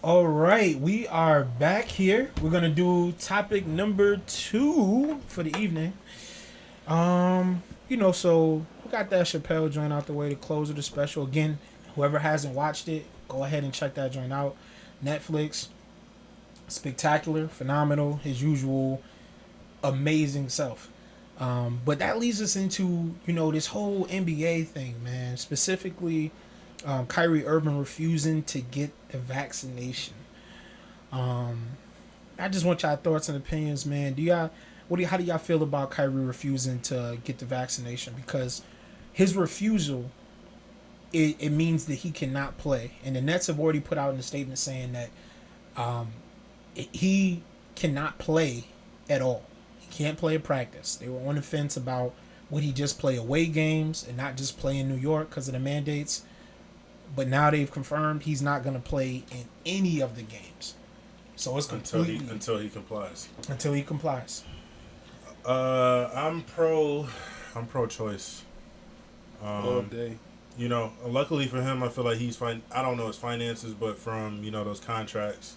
All right, we are back here. We're gonna do topic number 2 for the evening. So we got that Chappelle joint out the way to close of the special. Again, whoever hasn't watched it, go ahead and check that joint out. Netflix, spectacular, phenomenal, his usual amazing self. But that leads us into this whole NBA thing, man. Specifically, Kyrie Irving refusing to get the vaccination. Um, I just want y'all thoughts and opinions, man. How do y'all feel about Kyrie refusing to get the vaccination? Because his refusal, it means that he cannot play, and the Nets have already put out in a statement saying that um, he cannot play at all. He can't play at practice. They were on the fence about would he just play away games and not just play in New York because of the mandates. But now they've confirmed he's not going to play in any of the games. So it's completely until he complies. Until he complies. I'm pro-choice. All day. Luckily for him, I feel like he's fine. I don't know his finances, but from those contracts,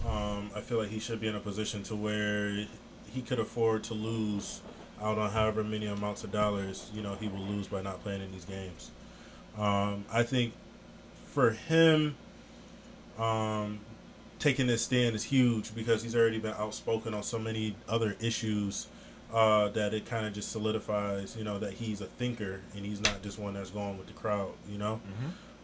I feel like he should be in a position to where he could afford to lose out on however many amounts of dollars he will lose by not playing in these games. I think for him, taking this stand is huge because he's already been outspoken on so many other issues that it kind of just solidifies, that he's a thinker and he's not just one that's going with the crowd,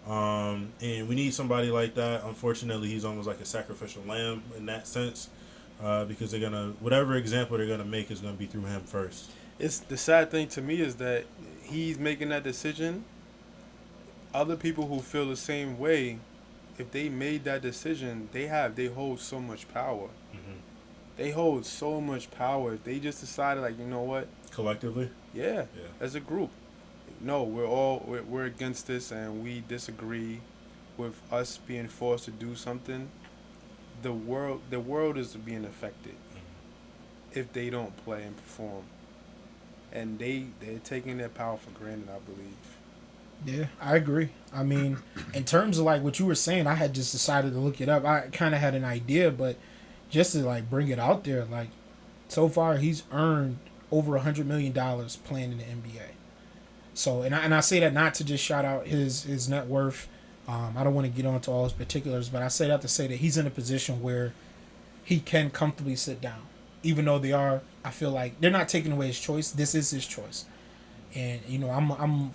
And we need somebody like that. Unfortunately, he's almost like a sacrificial lamb in that sense because they're going to, whatever example they're going to make is going to be through him first. It's the sad thing to me is that he's making that decision. Other people who feel the same way, if they made that decision, they hold so much power. Mm-hmm. They hold so much power. If they just decided, like, you know what? Collectively? Yeah. As a group. No, we're against this and we disagree with us being forced to do something. The world is being affected if they don't play and perform. And they're taking their power for granted, I believe. Yeah, I agree. I mean, in terms of like what you were saying, I had just decided to look it up. I kind of had an idea, but just to like bring it out there, like so far he's earned over $100 million playing in the NBA. So, and I say that not to just shout out his net worth. I don't want to get onto all his particulars, but I say that to say that he's in a position where he can comfortably sit down, even though I feel like they're not taking away his choice. This is his choice, and I'm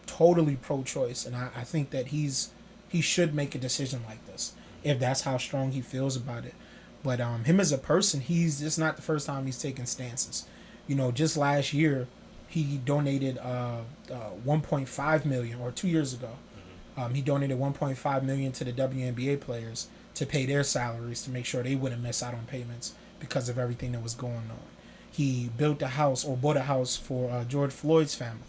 totally pro-choice, and I think that he should make a decision like this if that's how strong he feels about it. But him as a person, it's not the first time he's taken stances. Just last year, he donated 1.5 million, or 2 years ago, he donated 1.5 million to the WNBA players to pay their salaries to make sure they wouldn't miss out on payments because of everything that was going on. He built a house or bought a house for George Floyd's family.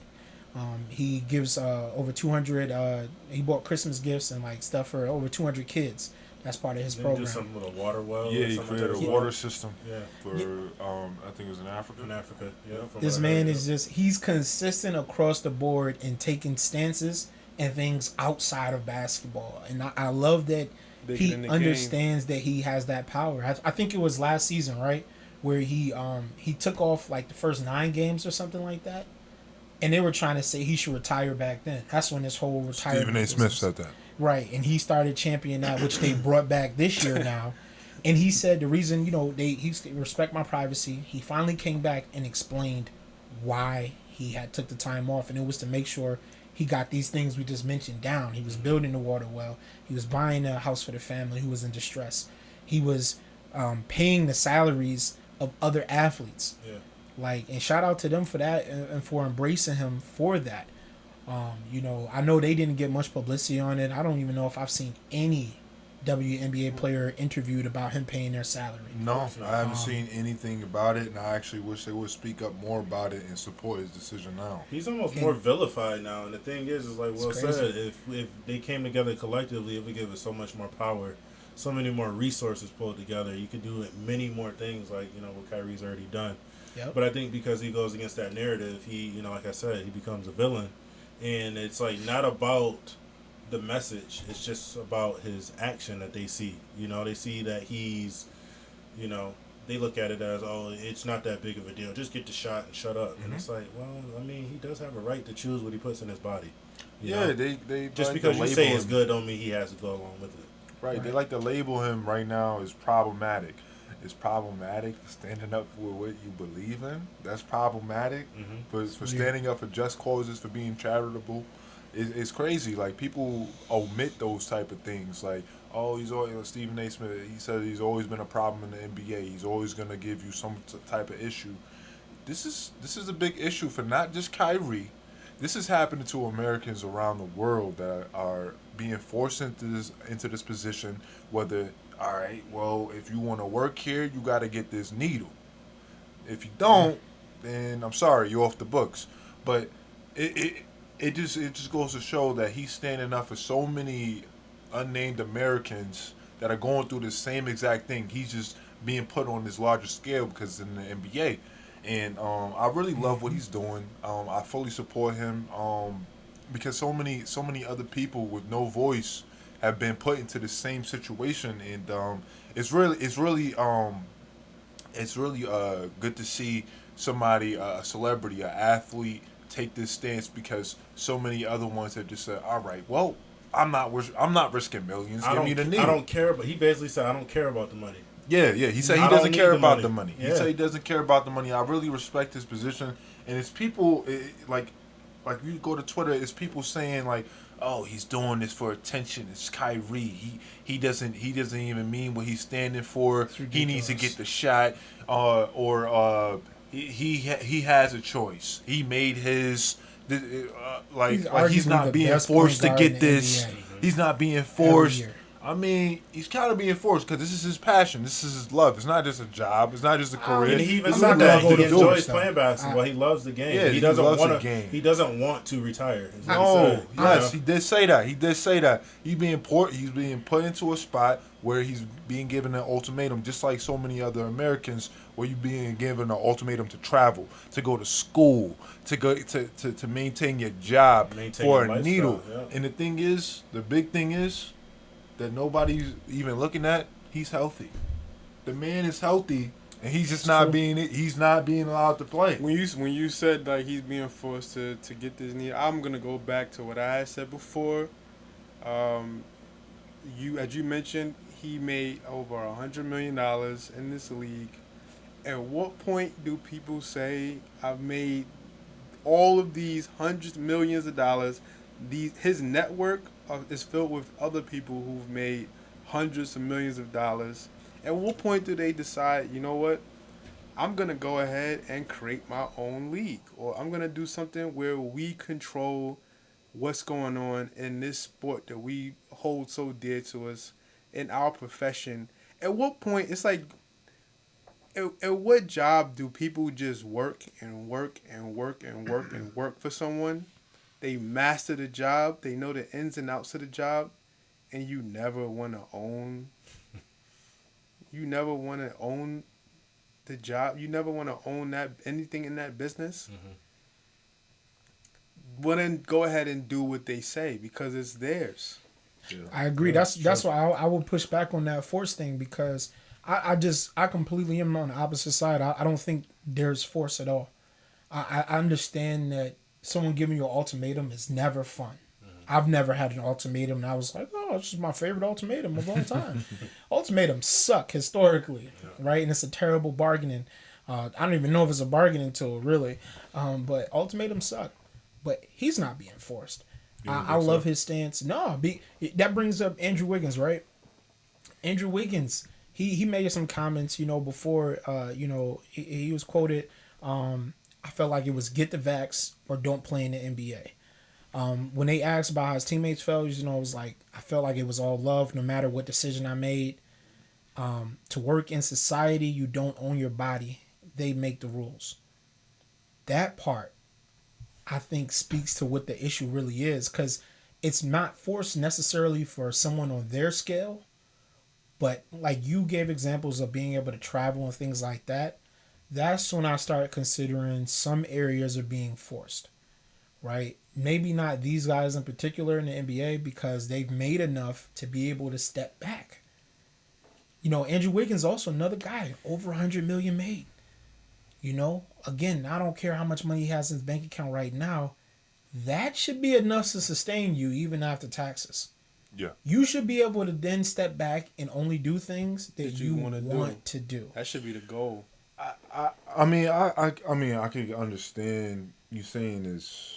He gives over 200. He bought Christmas gifts and like stuff for over 200 kids. That's part of his program. He did something with a water well. Yeah, he created a water system. Yeah. For I think it was in Africa. In Africa, yeah. This man is he's consistent across the board in taking stances and things outside of basketball, and I love that he understands that he has that power. I think it was last season, right, where he took off like the first 9 games or something like that. And they were trying to say he should retire back then. That's when this whole retirement. Stephen A. Smith said that. Right, and he started championing that, which they brought back this year now. And he said the reason, he respect my privacy. He finally came back and explained why he had took the time off, and it was to make sure he got these things we just mentioned down. He was building the water well. He was buying a house for the family who was in distress. He was paying the salaries of other athletes. Yeah. And shout out to them for that and for embracing him for that. I know they didn't get much publicity on it. I don't even know if I've seen any WNBA player interviewed about him paying their salary. No, I haven't seen anything about it, and I actually wish they would speak up more about it and support his decision now. He's almost more vilified now, and the thing is like Will said, if they came together collectively, it would give us so much more power, so many more resources pulled together. You could do many more things, like what Kyrie's already done. Yep. But I think because he goes against that narrative, he, like I said, he becomes a villain. And it's like not about the message. It's just about his action that they see. They see that he's, you know, they look at it as, oh, it's not that big of a deal. Just get the shot and shut up. And it's like, well, I mean, he does have a right to choose what he puts in his body. You know? They just like because to you say label it's him. good don't mean he has to go along with it. Right, they like to label him right now as problematic. It's problematic for standing up for what you believe in. That's problematic. For standing up for just causes, for being charitable. It's crazy. Like, people omit those type of things. Like, oh, he's always, Stephen A. Smith, he said he's always been a problem in the NBA. He's always going to give you some type of issue. This is a big issue for not just Kyrie. This is happening to Americans around the world that are being forced into this position. Whether, all right, well, if you want to work here, you got to get this needle. If you don't, then I'm sorry, you're off the books. But it just goes to show that he's standing up for so many unnamed Americans that are going through the same exact thing. He's just being put on this larger scale because in the NBA. And I really love what he's doing. I fully support him because so many other people with no voice have been put into the same situation, and it's really good to see somebody, a celebrity, an athlete, take this stance because so many other ones have just said, all right, well, I'm not risking millions. Give me the needle. I don't care, but he basically said, I don't care about the money. Yeah. He said he doesn't care about the money. He said he doesn't care about the money. I really respect his position, and it's people like you go to Twitter, it's people saying like, oh, he's doing this for attention. It's Kyrie. He doesn't even mean what he's standing for. He needs to get the shot, or he has a choice. He made his he's not being forced to get this. He's not being forced. I mean, he's kind of being forced because this is his passion. This is his love. It's not just a job. It's not just a career. And he even It's said not that that he enjoys playing basketball. He loves the game. Yeah, he doesn't loves want the game. He doesn't want to retire. No, yes, he did say that. He's being put into a spot where he's being given an ultimatum, just like so many other Americans, where you're being given an ultimatum to travel, to go to school, to go to maintain your job for a needle. Yeah. And the big thing is that nobody's even looking at. He's healthy. The man is healthy, and he's just not being allowed to play. When you said like he's being forced to get this knee, I'm gonna go back to what I had said before. As you mentioned, he made over $100 million in this league. At what point do people say I've made all of these hundreds of millions of dollars? His network is filled with other people who've made hundreds of millions of dollars. At what point do they decide, you know what, I'm going to go ahead and create my own league, or I'm going to do something where we control what's going on in this sport that we hold so dear to us in our profession? At what point, it's like, at what job do people just work and work and work and work and work for someone? They master the job. They know the ins and outs of the job, and you never want to own. You never want to own the job. You never want to own anything in that business. Well, then go ahead and do what they say because it's theirs. Yeah. I agree. That's why I would push back on that force thing because I completely am on the opposite side. I don't think there's force at all. I understand that someone giving you an ultimatum is never fun. I've never had an ultimatum and I was like, oh, this is my favorite ultimatum of all time. Ultimatums suck historically, right? And it's a terrible bargaining. I don't even know if it's a bargaining tool, really. But ultimatums suck. But he's not being forced. I love his stance. No, that brings up Andrew Wiggins, right? Andrew Wiggins, he made some comments, before, he was quoted, I felt like it was get the vax or don't play in the NBA. When they asked about how his teammates felt, it was like, I felt like it was all love no matter what decision I made. To work in society, you don't own your body. They make the rules. That part, I think, speaks to what the issue really is, because it's not forced necessarily for someone on their scale, but like you gave examples of being able to travel and things like that. That's when I start considering some areas are being forced, right? maybe not these guys in particular in the NBA because they've made enough to be able to step back. You know, Andrew Wiggins also another guy, over 100 million made. You know, again, I don't care how much money he has in his bank account right now. That should be enough to sustain you even after taxes. Yeah. You should be able to then step back and only do things that you wanna want to do. That should be the goal. I mean, I can understand you saying this.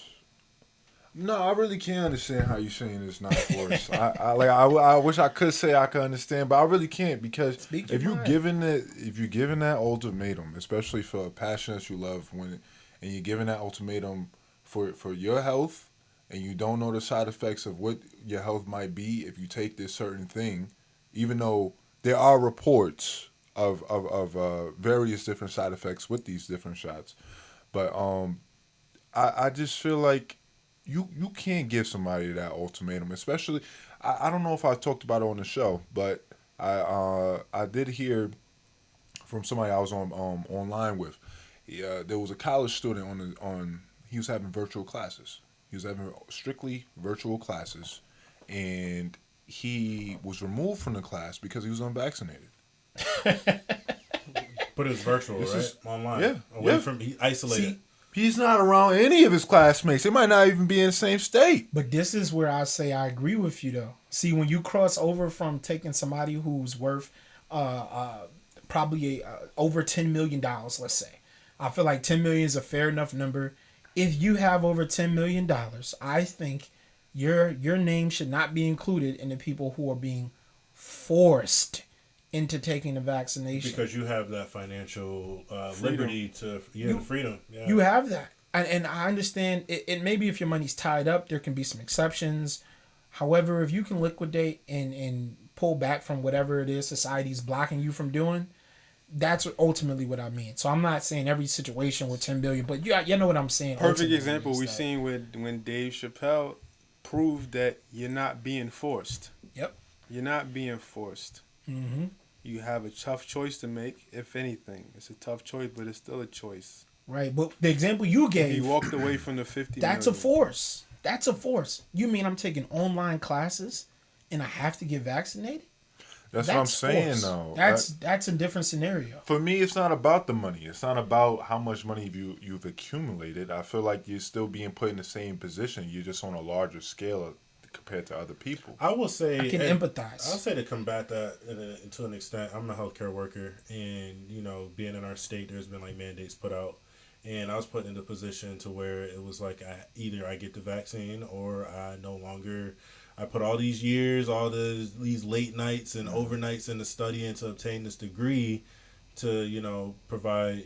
No, I really can't understand how you saying it's not forced. I wish I could say I could understand, but I really can't because if you're given that ultimatum, especially for a passion that you love, and you're given that ultimatum for your health, and you don't know the side effects of what your health might be if you take this certain thing, even though there are reports of various different side effects with these different shots, but I just feel like you can't give somebody that ultimatum, especially I don't know if I talked about it on the show, but I did hear from somebody I was on online with. There was a college student he was having virtual classes. He was having strictly virtual classes, and he was removed from the class because he was unvaccinated. But it's virtual, right? Online. Yeah. He isolated. See, he's not around any of his classmates. They might not even be in the same state. but this is where I say I agree with you, though. See, when you cross over from taking somebody who's worth probably over $10 million, let's say. I feel like 10 million is a fair enough number. If you have over $10 million, I think your name should not be included in the people who are being forced into taking the vaccination. Because you have that financial liberty to, the freedom. Yeah. You have that. And I understand it maybe if your money's tied up, there can be some exceptions. However, if you can liquidate and pull back from whatever it is society's blocking you from doing, that's ultimately what I mean. So I'm not saying every situation with 10 billion, but you know what I'm saying. Perfect example we seen when Dave Chappelle proved that you're not being forced. Yep. You're not being forced. Mm-hmm. You have a tough choice to make, if anything. It's a tough choice, but it's still a choice. Right, but the example you gave... He walked away from the 50 That's million. a force. That's a force. You mean I'm taking online classes and I have to get vaccinated? That's what I'm saying, force. though. That's a different scenario. For me, it's not about the money. It's not about how much money you've accumulated. I feel like you're still being put in the same position. You're just on a larger scale compared to other people. I will say... I can empathize. I'll say to combat that to an extent, I'm a healthcare worker, and, being in our state, there's been, mandates put out. And I was put in the position to where it was like either I get the vaccine or I no longer... I put all these years, all these late nights and overnights into studying to obtain this degree to, provide,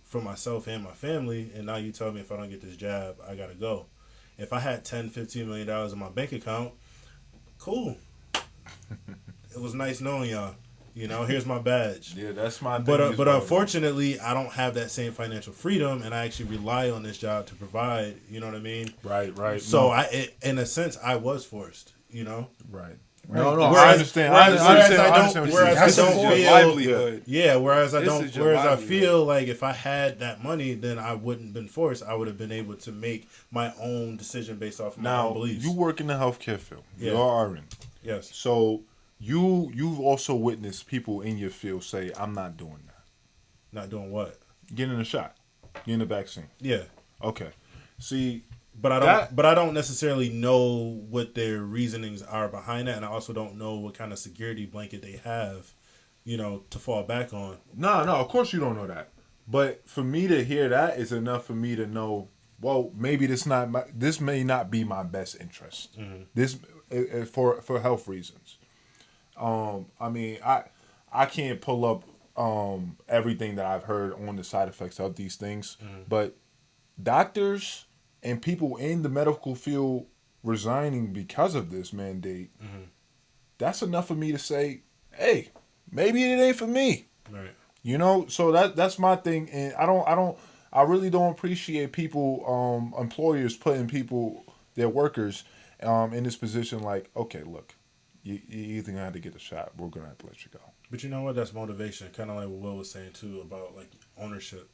for myself and my family. And now you tell me if I don't get this jab, I got to go. If I had $10, $15 million in my bank account, cool. It was nice knowing y'all. Here's my badge. Yeah, that's my thing. But unfortunately, I don't have that same financial freedom, and I actually rely on this job to provide. You know what I mean? Right. So in a sense, I was forced. Right. Right. No, Whereas, I understand. Whereas That's I a don't force. feel livelihood. Yeah, whereas I livelihood. feel like if I had that money, then I wouldn't have been forced. I would have been able to make my own decision based off my own beliefs. You work in the healthcare field. Yeah. You are RN. Yes. So you've also witnessed people in your field say, "I'm not doing that." Not doing what? Getting a shot, getting a vaccine. Yeah. Okay. See, but I don't necessarily know what their reasonings are behind that, and I also don't know what kind of security blanket they have, to fall back on. No, of course you don't know that. But for me to hear that is enough for me to know, well, maybe this may not be my best interest. Mm-hmm. This for health reasons. I mean, I can't pull up everything that I've heard on the side effects of these things, but doctors and people in the medical field resigning because of this mandate, that's enough for me to say, hey, maybe it ain't for me. Right. So that's my thing, and I really don't appreciate people, employers putting their workers, in this position like, okay, look, you either gonna have to get a shot, we're gonna have to let you go. But you know what? That's motivation. Kind of like what Will was saying too about ownership.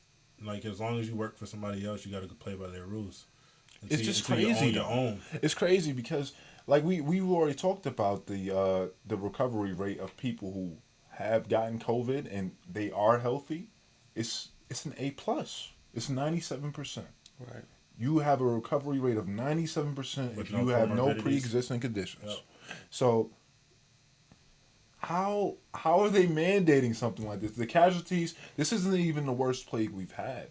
As long as you work for somebody else, you got to play by their rules. It's just until you crazy own your though. own. It's crazy because like we already talked about the recovery rate of people who have gotten COVID and they are healthy. It's an A+. It's 97%. Right. You have a recovery rate of 97% With if no you have no comorbidities. pre-existing conditions. Yep. So how are they mandating something like this? The casualties. This isn't even the worst plague we've had.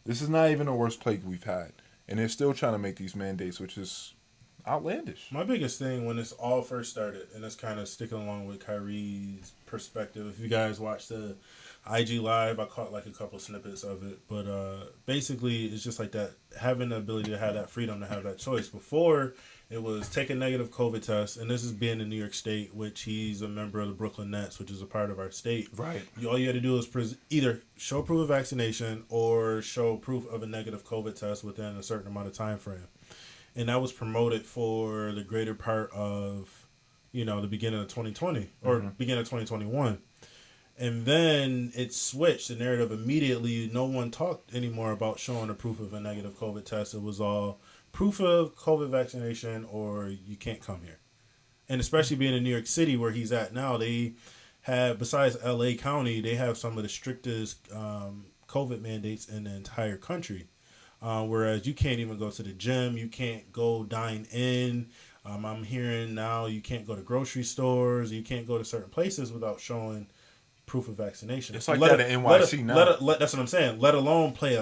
This is not even the worst plague we've had, and they're still trying to make these mandates, which is outlandish. My biggest thing when this all first started, and it's kind of sticking along with Kyrie's perspective. If you guys watch the IG Live, I caught like a couple snippets of it, but basically it's just like that, having the ability to have that freedom to have that choice. Before, it was take a negative COVID test, and this is being in New York State, which he's a member of the Brooklyn Nets, which is a part of our state. Right. All you had to do is either show proof of vaccination or show proof of a negative COVID test within a certain amount of time frame. And that was promoted for the greater part of, the beginning of 2020 or beginning of 2021. And then it switched the narrative immediately. No one talked anymore about showing the proof of a negative COVID test. It was all proof of COVID vaccination or you can't come here. And especially being in New York City where he's at now, they have, besides LA County, they have some of the strictest COVID mandates in the entire country. Whereas you can't even go to the gym, you can't go dine in. I'm hearing now you can't go to grocery stores, you can't go to certain places without showing proof of vaccination. It's like that in NYC now. That's what I'm saying. Let alone play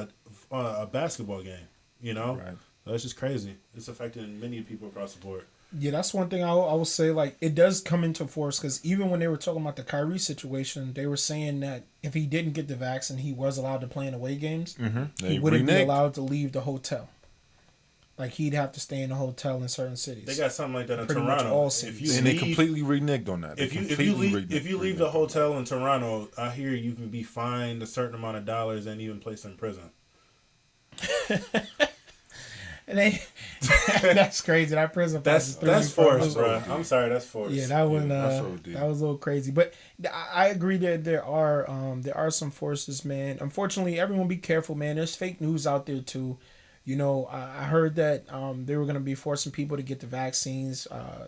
a basketball game. Right. That's just crazy. It's affecting many people across the board. Yeah, that's one thing I will say. Like, it does come into force because even when they were talking about the Kyrie situation, they were saying that if he didn't get the vaccine, he was allowed to play in away games. Mm-hmm. He wouldn't be allowed to leave the hotel. Like, he'd have to stay in a hotel in certain cities. They got something like that in Pretty much Toronto. all If cities. And they completely reneged on that. If you leave the hotel in Toronto, I hear you can be fined a certain amount of dollars and even placed in prison. And that's crazy. That prison that's forced, bro. I'm sorry, that's forced. Yeah, that one that was a little crazy. But I agree that there are some forces, man. Unfortunately, everyone be careful, man. There's fake news out there too. I heard that they were going to be forcing people to get the vaccines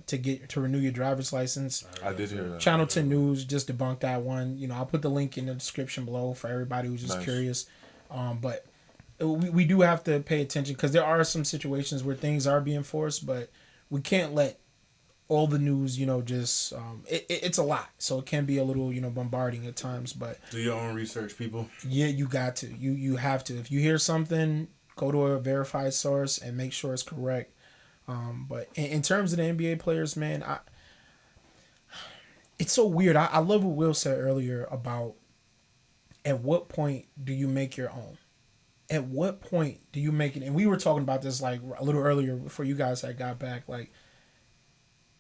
to renew your driver's license. I did hear that. Channel 10 News just debunked that one. I'll put the link in the description below for everybody who's just curious. But we do have to pay attention because there are some situations where things are being forced, but we can't let all the news, just it's a lot, so it can be a little, bombarding at times. But do your own research, people. Yeah, you got to. You have to. If you hear something, go to a verified source and make sure it's correct. But in terms of the NBA players, man, it's so weird. I love what Will said earlier about at what point do you make your own? At what point do you make it? And we were talking about this like a little earlier before you guys had got back. Like,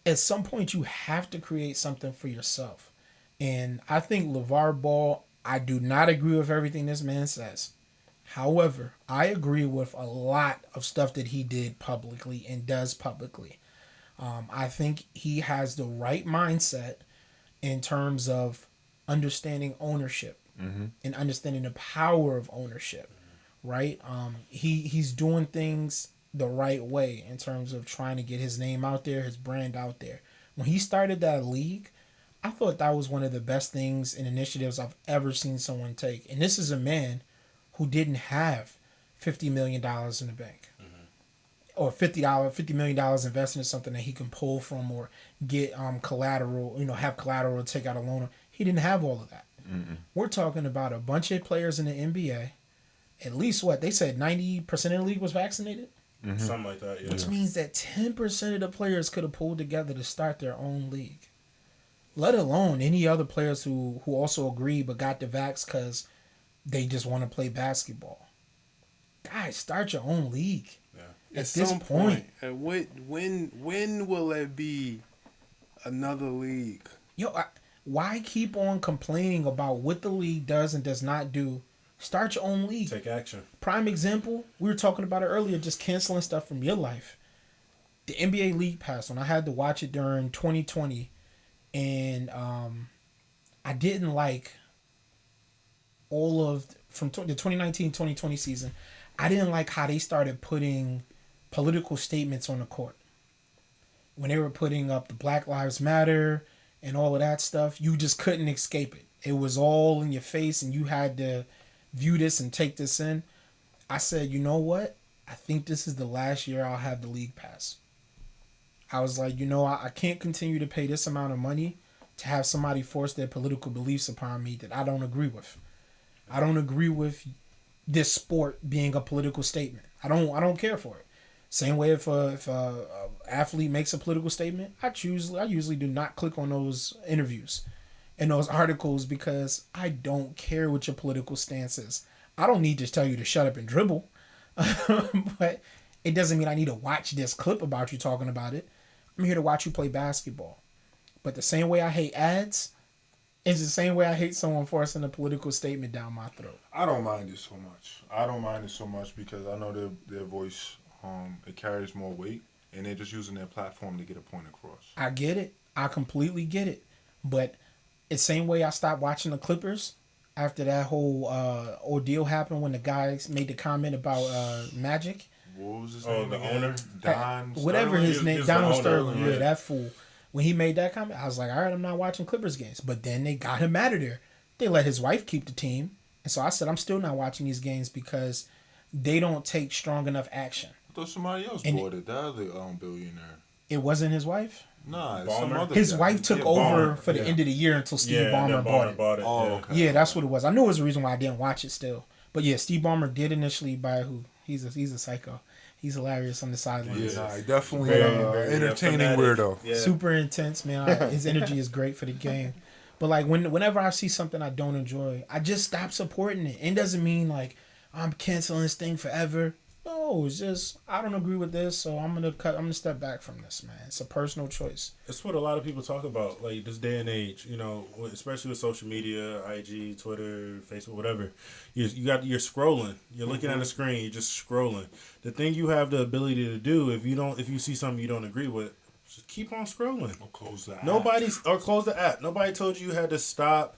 at some point you have to create something for yourself. And I think LeVar Ball, I do not agree with everything this man says. However, I agree with a lot of stuff that he did publicly and does publicly. I think he has the right mindset in terms of understanding ownership and understanding the power of ownership. Right? He's doing things the right way in terms of trying to get his name out there, his brand out there. When he started that league, I thought that was one of the best things and initiatives I've ever seen someone take. And this is a man who didn't have $50 million in the bank. Or $50 million invested in something that he can pull from or get collateral, have collateral to take out a loan. He didn't have all of that. We're talking about a bunch of players in the NBA. At least what they said, 90% of the league was vaccinated. Something like that, yeah. Which means that 10% of the players could have pulled together to start their own league. Let alone any other players who also agreed but got the vax because they just want to play basketball. Guys, start your own league. Yeah. At this point. When will it be another league? Why keep on complaining about what the league does and does not do? Start your own league. Take action. Prime example, we were talking about it earlier, just canceling stuff from your life. The NBA League Pass, when I had to watch it during 2020, and I didn't like all of, from the 2019-2020 season, I didn't like how they started putting political statements on the court. When they were putting up the Black Lives Matter and all of that stuff, you just couldn't escape it. It was all in your face and you had to view this and take this in. I said, you know what? I think this is the last year I'll have the league pass. I was like, I can't continue to pay this amount of money to have somebody force their political beliefs upon me that I don't agree with. I don't agree with this sport being a political statement. I don't care for it. Same way if a athlete makes a political statement, I usually do not click on those interviews and those articles because I don't care what your political stance is. I don't need to tell you to shut up and dribble, but it doesn't mean I need to watch this clip about you talking about it. I'm here to watch you play basketball. But the same way I hate ads is the same way I hate someone forcing a political statement down my throat. I don't mind it so much. I don't mind it so much because I know their voice, it carries more weight, and they're just using their platform to get a point across. I get it. I completely get it. But it's the same way I stopped watching the Clippers after that whole ordeal happened when the guys made the comment about Magic. What was his name? The again? owner? Don whatever Sterling? his name, He's Donald the owner, Sterling. right? Yeah, that fool. When he made that comment, I was like, all right, I'm not watching Clippers games. But then they got him out of there. They let his wife keep the team. And so I said, I'm still not watching these games because they don't take strong enough action. I thought somebody else bought it. The other billionaire. It wasn't his wife? Nah, it's Ballmer? some other His guy. wife took Yeah, over Ballmer. for the end of the year until Steve Ballmer bought it. Oh, yeah. okay. Yeah, that's what it was. I knew it was the reason why I didn't watch it still. But yeah, Steve Ballmer did initially buy who? He's a psycho. He's hilarious on the sidelines. Yeah, nah, definitely Very entertaining fanatic. weirdo. Yeah. Super intense, man. His energy is great for the game. But like whenever I see something I don't enjoy, I just stop supporting it. It doesn't mean like I'm canceling this thing forever. No, it's just I don't agree with this, so I'm gonna step back from this, man. It's a personal choice. It's what a lot of people talk about, like this day and age. Especially with social media, IG, Twitter, Facebook, whatever. You're scrolling. You're looking at a screen. You're just scrolling. The thing you have the ability to do, if you see something you don't agree with, just keep on scrolling. Or close the app. Or close the app. Nobody told you had to stop,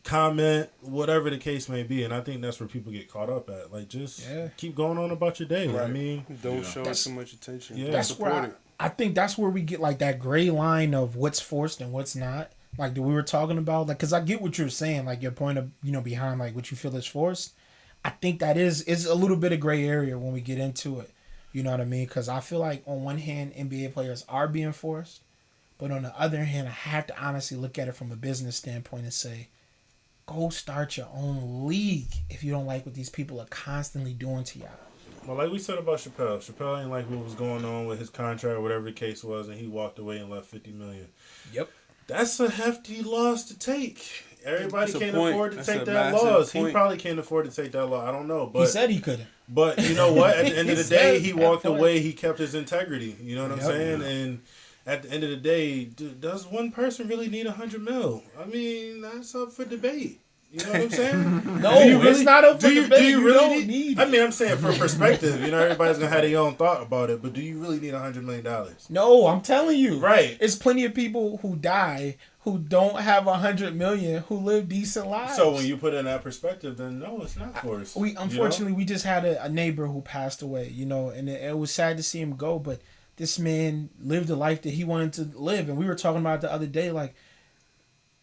comment, whatever the case may be, and I think that's where people get caught up at. Like, just keep going on about your day. Right. I mean, Don't show us too much attention. Yeah. Don't That's support where it. I think that's where we get like that gray line of what's forced and what's not. Like that we were talking about, like, cause I get what you're saying, like your point of behind like what you feel is forced. I think that is a little bit of gray area when we get into it. You know what I mean? Cause I feel like on one hand NBA players are being forced, but on the other hand, I have to honestly look at it from a business standpoint and say, go start your own league if you don't like what these people are constantly doing to y'all. well, like we said about Chappelle ain't like what was going on with his contract, whatever the case was, and he walked away and left $50 million. Yep. That's a hefty loss to take. Everybody That's a can't point. afford to That's take a that massive loss. He point. probably can't afford to take that loss. I don't know, but He said he couldn't. But you know what? At the end of the He day, said he that walked point. away. He kept his integrity. You know what I'm Yep. saying? And at the end of the day, does one person really need $100 million? I mean, that's up for debate. You know what I'm saying? No, Do you it's not up for debate. Do you You really don't need I mean, I'm saying for perspective. Everybody's gonna have their own thought about it. But do you really need $100 million? No, I'm telling you. Right. It's plenty of people who die who don't have $100 million who live decent lives. So when you put it in that perspective, then no, it's not forced. Unfortunately, we just had a neighbor who passed away, and it was sad to see him go, but this man lived the life that he wanted to live. And we were talking about it the other day, like,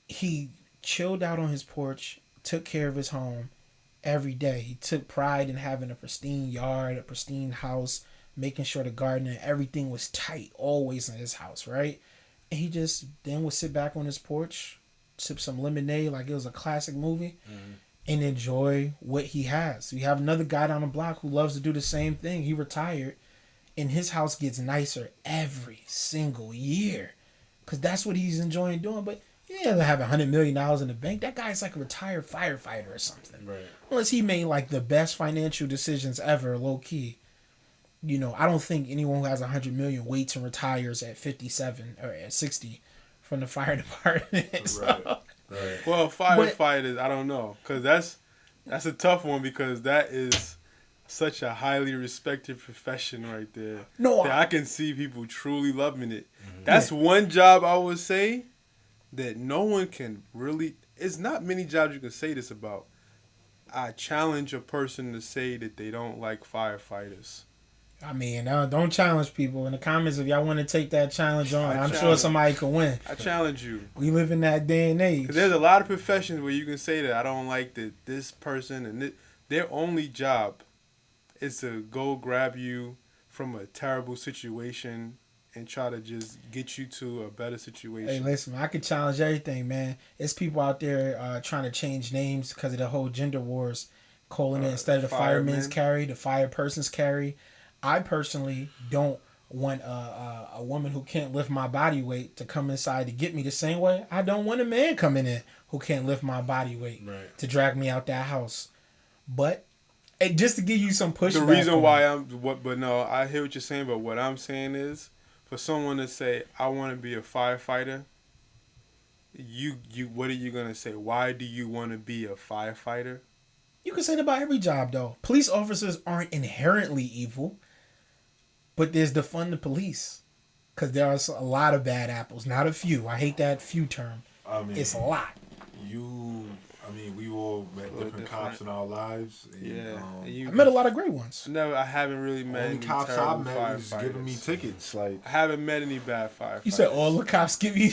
he chilled out on his porch, took care of his home every day. He took pride in having a pristine yard, a pristine house, making sure the garden and everything was tight always in his house, right? And he just then would sit back on his porch, sip some lemonade like it was a classic movie, and enjoy what he has. We have another guy down the block who loves to do the same thing. He retired, and his house gets nicer every single year because that's what he's enjoying doing. But he doesn't have $100 million in the bank. That guy's like a retired firefighter or something. Right. Unless he made like the best financial decisions ever, low key. I don't think anyone who has $100 million waits and retires at 57 or at 60 from the fire department. So, Right. Well, firefighters, I don't know, because that's a tough one because that is such a highly respected profession right there. No, that I can see people truly loving it. That's one job I would say that no one can really. It's not many jobs you can say this about. I challenge a person to say that they don't like firefighters. I mean, don't challenge people in the comments if y'all want to take that challenge on. I'm sure challenge- somebody can win. I challenge you. We live in that day and age. Because there's a lot of professions where you can say that I don't like this person and their only job is to go grab you from a terrible situation and try to just get you to a better situation. Hey, listen, I could challenge everything, man. It's people out there trying to change names because of the whole gender wars, calling it instead of the fireman's carry, the fire person's carry. I personally don't want a woman who can't lift my body weight to come inside to get me the same way I don't want a man coming in who can't lift my body weight to drag me out that house. But just to give you some pushback. The reason why I hear what you're saying, but what I'm saying is, for someone to say, I want to be a firefighter, what are you gonna say? Why do you want to be a firefighter? You can say that about every job, though. Police officers aren't inherently evil, but there's defund the police. Because there are a lot of bad apples, not a few. I hate that few term. I mean, it's a lot. We all met different cops in our lives. And, I met a lot of great ones. I haven't really met any cops I met was giving me tickets. Like, I haven't met any bad firefighters. You said all the cops give you.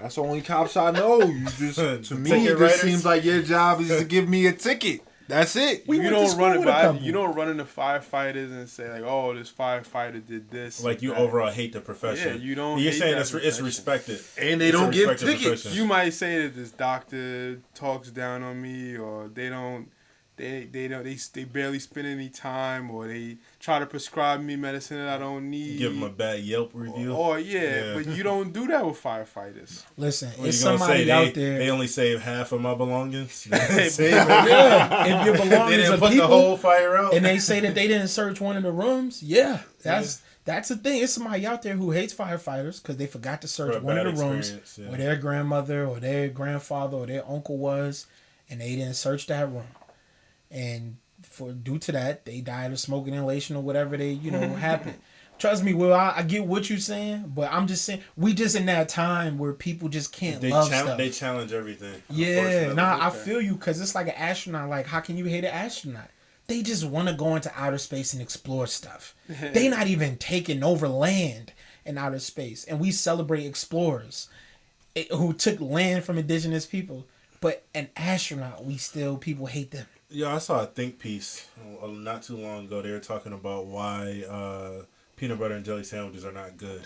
That's the only cops I know. You just to me, it just seems like your job is to give me a ticket. That's it. You don't run into firefighters and say like, "Oh, this firefighter did this." Like you overall hate the profession. Yeah, you don't. You're saying it's respected, and they don't give tickets. You might say that this doctor talks down on me, or they don't. They barely spend any time, or they try to prescribe me medicine that I don't need. Give them a bad Yelp review. But you don't do that with firefighters. Listen, it's somebody out there. They only save half of my belongings. If your belongings are put people, the whole fire out, and they say that they didn't search one of the rooms. That's the thing. It's somebody out there who hates firefighters because they forgot to search one of the rooms where their grandmother or their grandfather or their uncle was, and they didn't search that room. And due to that, they died of smoking inhalation or whatever happened. Trust me, Will, I get what you're saying, but I'm just saying we just in that time where people just can't love stuff. They challenge everything. Yeah, I feel you because it's like an astronaut. Like, how can you hate an astronaut? They just want to go into outer space and explore stuff. They not even taking over land in outer space, and we celebrate explorers who took land from indigenous people. But an astronaut, people hate them. Yeah, I saw a think piece not too long ago. They were talking about why peanut butter and jelly sandwiches are not good.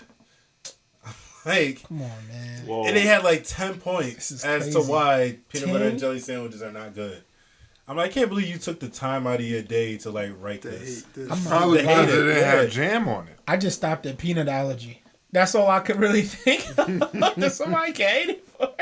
Like, come on, man. Whoa. And they had like 10 points as to why peanut butter and jelly sandwiches are not good. I'm like, I can't believe you took the time out of your day to like write this. I'm probably because it didn't have jam on it. I just stopped at peanut allergy. That's all I could really think of that somebody can hate it for.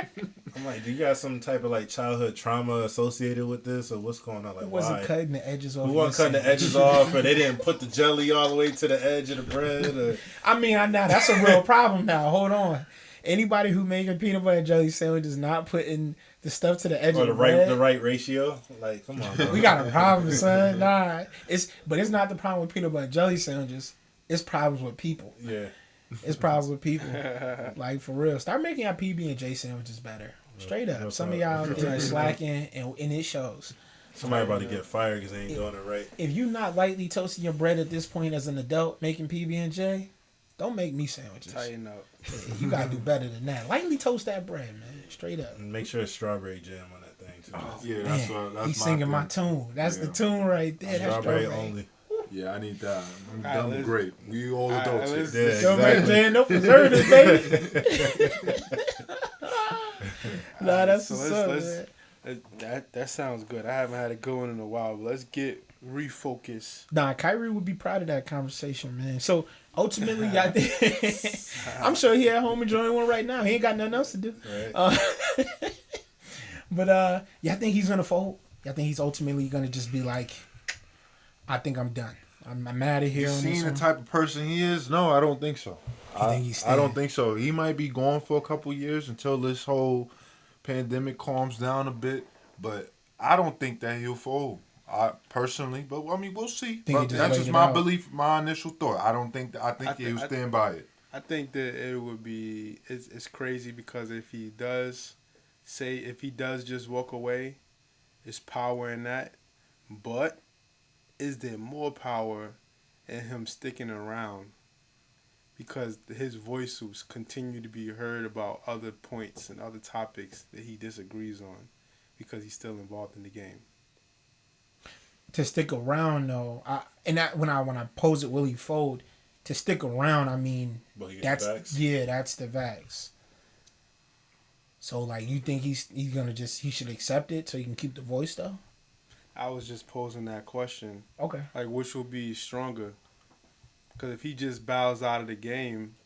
I'm like, do you got some type of like childhood trauma associated with this, or what's going on? Like, it wasn't why? Cutting the edges off. We weren't cutting the edges off, or they didn't put the jelly all the way to the edge of the bread. Or... I mean, that's a real problem now. Hold on. Anybody who making peanut butter and jelly sandwiches not putting the stuff to the edge of the bread, the right ratio. Like, come on, bro. We got a problem, son. Nah, it's not the problem with peanut butter and jelly sandwiches. It's problems with people. Yeah. It's problems with people. Like, for real. Start making our PB&J sandwiches better. Straight up. Some of y'all are slacking, and it shows. Somebody about to get fired because they ain't doing it right. If you're not lightly toasting your bread at this point as an adult making PB&J, don't make me sandwiches. Tighten up. Yeah, you got to do better than that. Lightly toast that bread, man. Straight up. And make sure it's strawberry jam on that thing, too. Oh, yeah, that's he's singing my tune. That's the tune right there. That's strawberry only. Yeah, I need that. I'm done with grape. We all adults here. Don't make jam, no preservatives, baby. Nah, that's man. That sounds good. I haven't had a good one in a while. But let's get refocused. Nah, Kyrie would be proud of that conversation, man. So ultimately, I think I'm sure he at home enjoying one right now. He ain't got nothing else to do. Right. But I think he's gonna fold. I think he's ultimately gonna just be like, I think I'm done. I'm out of here. You seen the type of person he is? No, I don't think so. I don't think so. He might be gone for a couple years until this whole pandemic calms down a bit, but I don't think that he'll fold. Personally, but I mean, we'll see. But that's just my belief, my initial thought. I think he'll stand by it. I think that it would be it's crazy because if he does just walk away, there's power in that. But is there more power and him sticking around because his voice will continue to be heard about other points and other topics that he disagrees on because he's still involved in the game. To stick around though, when I pose it, will he fold? To stick around, I mean, that's the vax. So like, you think he's gonna he should accept it so he can keep the voice though? I was just posing that question. Okay. Like, which will be stronger? Because if he just bows out of the game,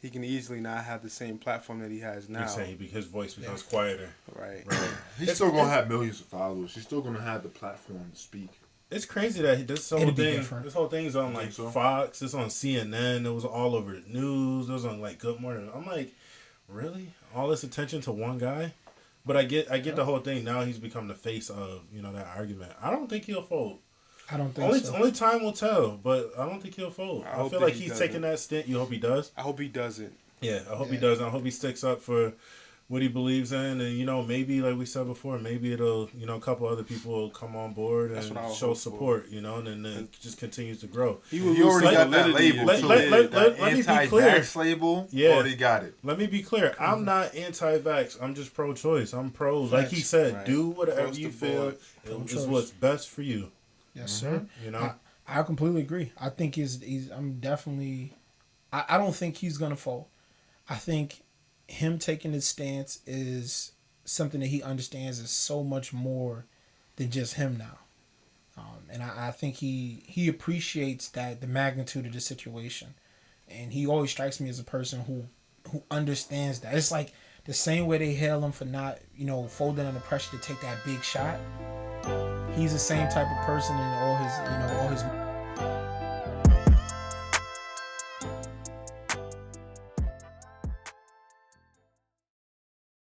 he can easily not have the same platform that he has now. You're saying his voice becomes quieter. Right. He's still going to have millions of followers. He's still going to have the platform to speak. It's crazy that this whole thing is on like Fox. It's on CNN. It was all over the news. It was on like Good Morning. I'm like, really? All this attention to one guy? But I get the whole thing. Now he's become the face of, that argument. I don't think he'll fold. I don't think so. Only time will tell, but I don't think he'll fold. I feel like he's taking that stint. You hope he does? I hope he doesn't. Yeah, I hope he does. I hope he sticks up for what he believes in. And, maybe, like we said before, maybe it'll, a couple other people will come on board and show support, and then it just continues to grow. He already got that label, too. Let me be clear. Label, already got it. Let me be clear. I'm not anti-vax. I'm just pro-choice. I'm pro, like he said, do whatever you feel is what's best for you. Yes, sir. I completely agree. I think I'm definitely. I don't think he's gonna fold. I think him taking his stance is something that he understands is so much more than just him now, and I think he appreciates the magnitude of the situation, and he always strikes me as a person who understands that. It's like the same way they hail him for not folding under pressure to take that big shot. He's the same type of person in all his